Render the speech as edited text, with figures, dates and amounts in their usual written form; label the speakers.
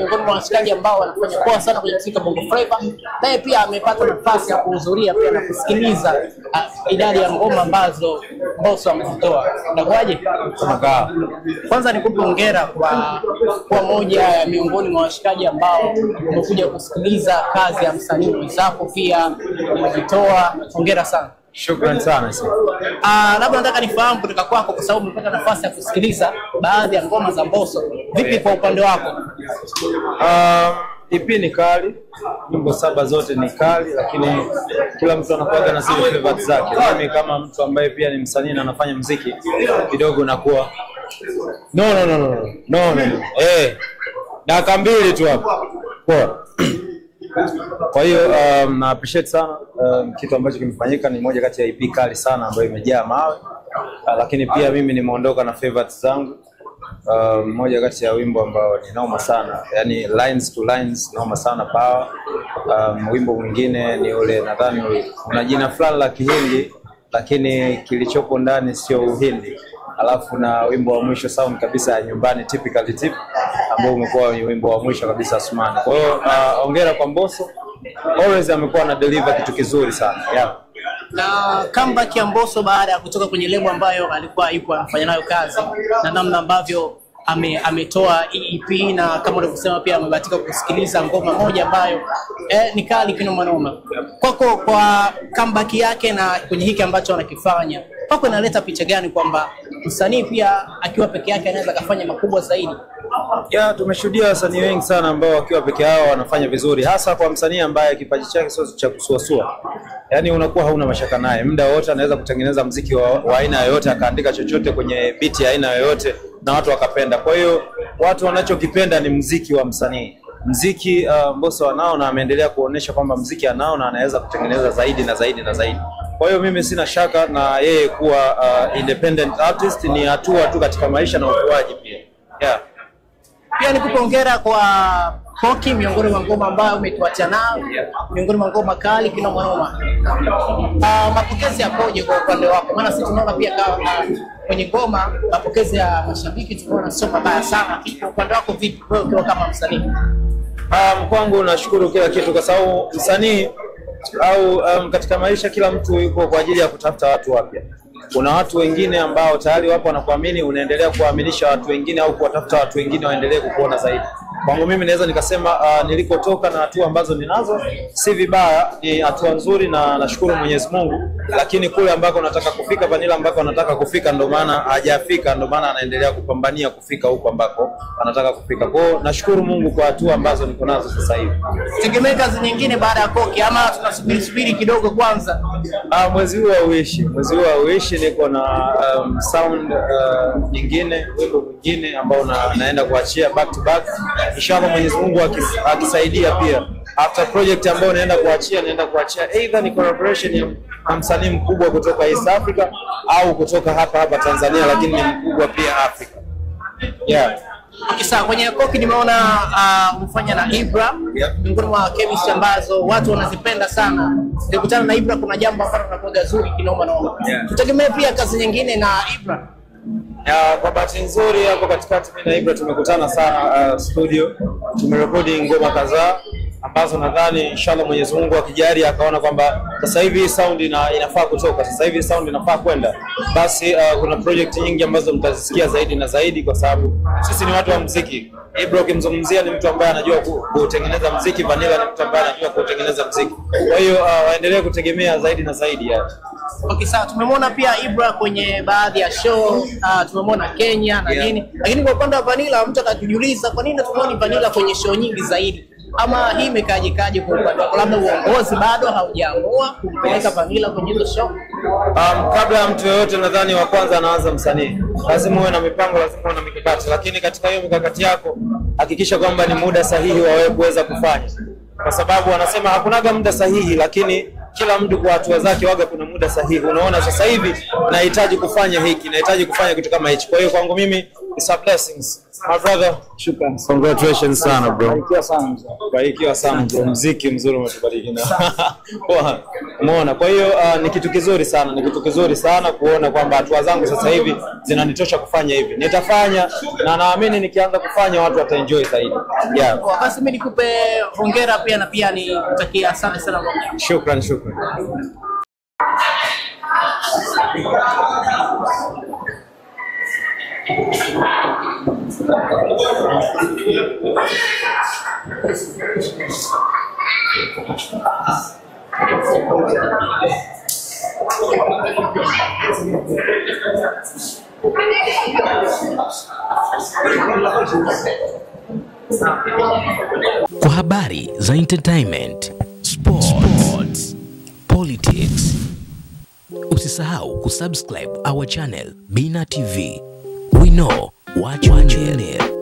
Speaker 1: Miongoni mwa washikaji ambao wanafanya poa sana kwenye muziki wa Bongo Flava, naye pia amepata nafasi ya kuhudhuria pia na kusikiliza idadi ya ngoma ambazo Mbosso amezitoa. Inakuaje? Kwanza nikupe hongera kwa moja ya miongoni mwa washikaji ambao wamekuja kusikiliza kazi ya msanii mwenzako pia umejitoa. Hongera sana.
Speaker 2: Shukrani sana.
Speaker 1: Labda nataka nifahamu kutoka kwako, kwa sababu umepata nafasi ya kusikiliza baadhi ya ngoma za Mbosso. Vipi kwa upande wako?
Speaker 2: EP ni kali, nyimbo 7 zote ni kali, lakini kila mtu anakuwa na zile favorites zake. Mimi kama mtu ambaye pia ni msanii na anafanya muziki kidogo nakuwa no. Dakika mbili tu hapo. Poa. Kwa hiyo na appreciate sana kitu ambacho kimefanyika. Ni moja kati ya EP kali sana ambayo imejaa mawe, lakini pia mimi nimeondoka na favorites zangu. Moja kati ya wimbo ambao ni noma sana, yani lines to lines noma sana, power. Wimbo mwingine ni ule nadhani una jina fulani la Kihindi lakini kilichopo ndani sio Uhindi. Alafu na wimbo wa mwisho sound kabisa ya nyumbani, typically tip, ambao umekuwa wimbo wa mwisho kabisa Asmani. Kwa hiyo hongera kwa Mbosso, always amekuwa na deliver kitu kizuri sana. Yeah.
Speaker 1: Na comeback ya Mbosso baada ya kutoka kwenye lebo ambayo alikuwa yupo anafanya nayo kazi, na namna ambavyo ametoa EP, na kama ulivyosema pia amebahatika kusikiliza ngoma moja ambayo ni kali kinoma noma. Kwako, kwa comeback yake na kwenye hiki ambacho anakifanya, kwako inaleta picha gani kwamba msanii pia akiwa peke yake anaweza kufanya makubwa zaidi?
Speaker 2: Yeah, tumeshuhudia wasanii wengi sana ambao wakiwa peke yao wanafanya vizuri, hasa kwa msanii ambaye kipaji chake sio cha kusuasua. Yaani unakuwa hauna mashaka naye, muda wote anaweza kutengeneza muziki wa aina yoyote, akaandika chochote kwenye beat ya aina yoyote na watu wakapenda. Kwa hiyo watu wanachokipenda ni muziki wa msanii. Muziki Mbosso anao na ameendelea kuonesha kwamba muziki anao na anaweza kutengeneza zaidi na zaidi na zaidi. Kwa hiyo mimi sina shaka na yeye kuwa independent artist. Ni hatua tu katika maisha na ukuaji pia. Yeah.
Speaker 1: Pia nikupe hongera kwa Koki, miongoni mwa ngoma ambayo umetuacha nayo, miongoni mwa ngoma kali kinoma noma. Mapokezi yapoje kwa upande wako? Maana sisi tunaona pia kwenye ngoma mapokezi ya mashabiki tunaona sio mabaya sana. Kwa upande wako vipi wewe ukiwa kama msanii?
Speaker 2: Kwangu nashukuru kila kitu, kwa sababu msanii au katika maisha kila mtu yuko kwa ajili ya kutafuta watu wapya. Kuna watu wengine ambao tayari wapo wanakuamini, unaendelea kuaminisha watu wengine au kuwatafuta watu wengine waendelee kukuona zaidi. Kwangu mimi naweza nikasema nilikotoka na hatua ambazo ninazo si vibaya, ni hatua nzuri na nashukuru Mwenyezi Mungu, lakini kule ambako nataka kufika, Vanilla ambako nataka kufika, ndo maana hajafika, ndo maana anaendelea kupambania kufika huko ambako anataka kufika. Kwa hiyo nashukuru Mungu kwa hatua ambazo niko nazo sasa hivi.
Speaker 1: Tegemea kazi nyingine baada ya Koki ama tunasubiri kidogo kwanza?
Speaker 2: Mwezi huu hauishi, niko na sound nyingine, wimbo mwingine ambao naenda kuachia back to back. Inshallah Mwenyezi Mungu akisaidia pia. After project ambayo naenda kuachia either ni collaboration na msanii mkubwa kutoka East Africa au kutoka hapa Tanzania, lakini ni mkubwa pia Afrika. Yeah.
Speaker 1: Okay, sawa. Kwenye Koki nimeona umefanya na Ibra, miongoni mwa chemistry ambazo watu wanazipenda sana. Nilikutana na Ibra, kuna jambo ambalo linakuwa zuri kinoma noma. Tutegemee pia kazi nyingine na Ibra?
Speaker 2: Kwa bahati nzuri hapo katikati mimi na Ibra tumekutana sana studio. Tumerekodi ngoma kadhaa ambazo nadhani inshallah Mwenyezi Mungu akijalia akaona kwamba sasa hivi sound inafaa kutoka, sasa hivi sound inafaa kwenda, basi kuna project nyingi ambazo mtazisikia zaidi na zaidi, kwa sababu sisi ni watu wa muziki. Ibra ukimzungumzia ni mtu ambaye anajua kutengeneza muziki, Vanilla ni mtu ambaye anajua kutengeneza muziki. Kwa hiyo waendelee kutegemea zaidi na zaidi.
Speaker 1: Okay, sawa. Tumemwona pia Ibra kwenye baadhi ya show, tumemwona Kenya na nini. Lakini kwa upande wa Vanilla mtu atakujiuliza kwa nini tunaona Vanilla kwenye show nyingi zaidi? Ama hii imekaje kwa upande wako? Labda uongozi bado haujaamua kumpeleka Vanilla kwenye hizo show?
Speaker 2: Kabla ya mtu yoyote nadhani wa kwanza anaanza msanii. Lazima uwe na mipango, lazima uwe na mikakati, lakini katika hiyo mikakati yako hakikisha kwamba ni muda sahihi wa wewe kuweza kufanya. Kwa sababu wanasema hakunaga muda sahihi, lakini kila mtu kwa hatua zake waga kuna muda sahihi. Unaona sasa hivi nahitaji kufanya hiki, nahitaji kufanya kitu kama hichi. Kwa hiyo kwangu mimi it's a blessings. My brother,
Speaker 1: shukrani.
Speaker 2: Congratulations sana bro.
Speaker 1: Barikiwa sana.
Speaker 2: Barikiwa sana. Muziki mzuri umetubariki na. Umeona? Kwa hiyo ni kitu kizuri sana, kuona kwamba hatua zangu sasa hivi zinanitosha kufanya hivi. Nitafanya na naamini nikianza kufanya watu wataenjoy zaidi. Yeah.
Speaker 1: Basi mimi nikupe hongera pia na pia nikutakia sana.
Speaker 2: Shukran.
Speaker 3: Kwa habari za entertainment, sports, politics, usisahau kusubscribe our channel Bina TV. We know what you need.